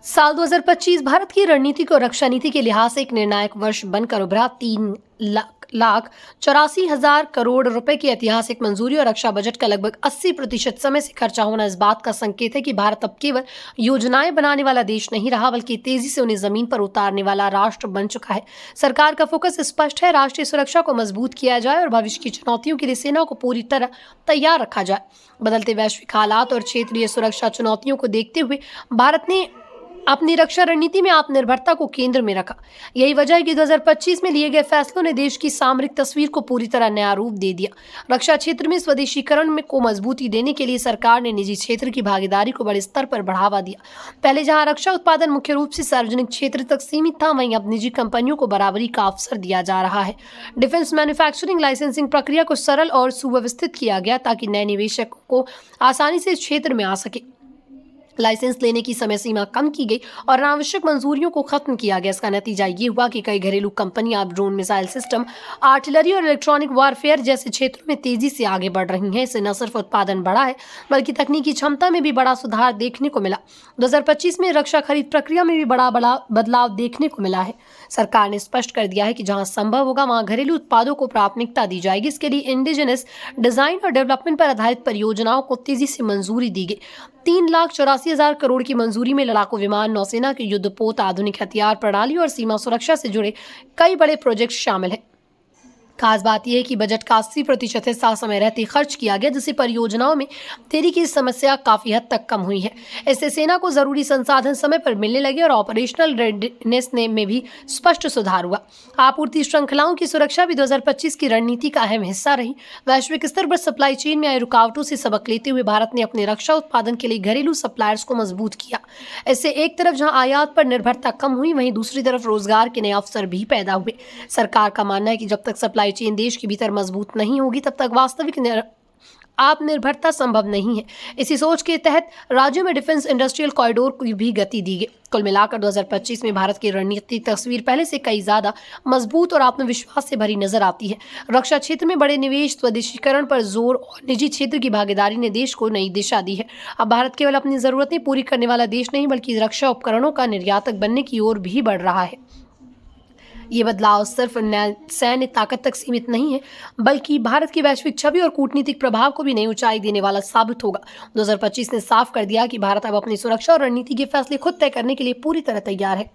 साल 2025 भारत की रणनीतिक और रक्षा नीति के लिहाज से एक निर्णायक वर्ष बनकर उभरा। 3,84,000 करोड़ रुपए की ऐतिहासिक मंजूरी और रक्षा बजट का लगभग 80% समय से खर्चा होना इस बात का संकेत है कि भारत अब केवल योजनाएं बनाने वाला देश नहीं रहा, बल्कि तेजी से उन्हें जमीन पर उतारने वाला राष्ट्र बन चुका है। सरकार का फोकस स्पष्ट है, राष्ट्रीय सुरक्षा को मजबूत किया जाए और भविष्य की चुनौतियों के लिए सेना को पूरी तरह तैयार रखा जाए। बदलते वैश्विक हालात और क्षेत्रीय सुरक्षा चुनौतियों को देखते हुए भारत ने अपनी रक्षा रणनीति में आत्मनिर्भरता को केंद्र में रखा। यही वजह है कि 2025 में लिए गए फैसलों ने देश की सामरिक तस्वीर को पूरी तरह नया रूप दे दिया। रक्षा क्षेत्र में स्वदेशीकरण में को मजबूती देने के लिए सरकार ने निजी क्षेत्र की भागीदारी को बड़े स्तर पर बढ़ावा दिया। पहले जहां रक्षा उत्पादन मुख्य रूप से सार्वजनिक क्षेत्र तक सीमित था, वहीं अब निजी कंपनियों को बराबरी का अवसर दिया जा रहा है। डिफेंस मैन्युफैक्चरिंग लाइसेंसिंग प्रक्रिया को सरल और सुव्यवस्थित किया गया ताकि नए निवेशकों को आसानी से इस क्षेत्र में आ सके। लाइसेंस लेने की समय सीमा कम की गई और अनावश्यक मंजूरियों को खत्म किया गया। इसका नतीजा ये हुआ कि कई घरेलू कंपनियां अब ड्रोन, मिसाइल सिस्टम, आर्टिलरी और इलेक्ट्रॉनिक वारफेयर जैसे क्षेत्रों में तेजी से आगे बढ़ रही हैं। इससे न सिर्फ उत्पादन बढ़ा है, बल्कि तकनीकी क्षमता में भी बड़ा सुधार देखने को मिला। 2025 में रक्षा खरीद प्रक्रिया में भी बड़ा बदलाव देखने को मिला है। सरकार ने स्पष्ट कर दिया है कि जहां संभव होगा वहां घरेलू उत्पादों को प्राथमिकता दी जाएगी। इसके लिए इंडिजिनस डिजाइन और डेवलपमेंट पर आधारित परियोजनाओं को तेजी से मंजूरी दी गई। 3,84,000 करोड़ की मंजूरी में लड़ाकू विमान, नौसेना के युद्धपोत, आधुनिक हथियार प्रणाली और सीमा सुरक्षा से जुड़े कई बड़े प्रोजेक्ट शामिल हैं। खास बात यह है कि बजट का 80% हिस्सा समय रहते खर्च किया गया, जिससे परियोजनाओं में देरी की समस्या काफी हद तक कम हुई है। इससे सेना को जरूरी संसाधन समय पर मिलने लगे और ऑपरेशनल रेडीनेस में भी स्पष्ट सुधार हुआ। आपूर्ति श्रृंखलाओं की सुरक्षा भी 2025 की रणनीति का अहम हिस्सा रही। वैश्विक स्तर पर सप्लाई चेन में आई रुकावटों से सबक लेते हुए भारत ने अपने रक्षा उत्पादन के लिए घरेलू सप्लायर्स को मजबूत किया। इससे एक तरफ जहां आयात पर निर्भरता कम हुई, वहीं दूसरी तरफ रोजगार के नए अवसर भी पैदा हुए। सरकार का मानना है कि जब तक सप्लाई चेन देश के भीतर मजबूत नहीं होगी, तब तक वास्तविक आत्मनिर्भरता संभव नहीं है। इसी सोच के तहत राज्यों में डिफेंस इंडस्ट्रियल कॉरिडोर को भी गति दी गई। कुल मिलाकर 2025 में भारत की रणनीतिक तस्वीर पहले से कई ज्यादा मजबूत और आत्मविश्वास से भरी नजर आती है। रक्षा क्षेत्र में बड़े निवेश, स्वदेशीकरण पर जोर और निजी क्षेत्र की भागीदारी ने देश को नई दिशा दी है। अब भारत केवल अपनी जरूरतें पूरी करने वाला देश नहीं, बल्कि रक्षा उपकरणों का निर्यातक बनने की ओर भी बढ़ रहा है। ये बदलाव सिर्फ सैन्य ताकत तक सीमित नहीं है, बल्कि भारत की वैश्विक छवि और कूटनीतिक प्रभाव को भी नई ऊंचाई देने वाला साबित होगा। 2025 ने साफ कर दिया कि भारत अब अपनी सुरक्षा और रणनीति के फैसले खुद तय करने के लिए पूरी तरह तैयार है।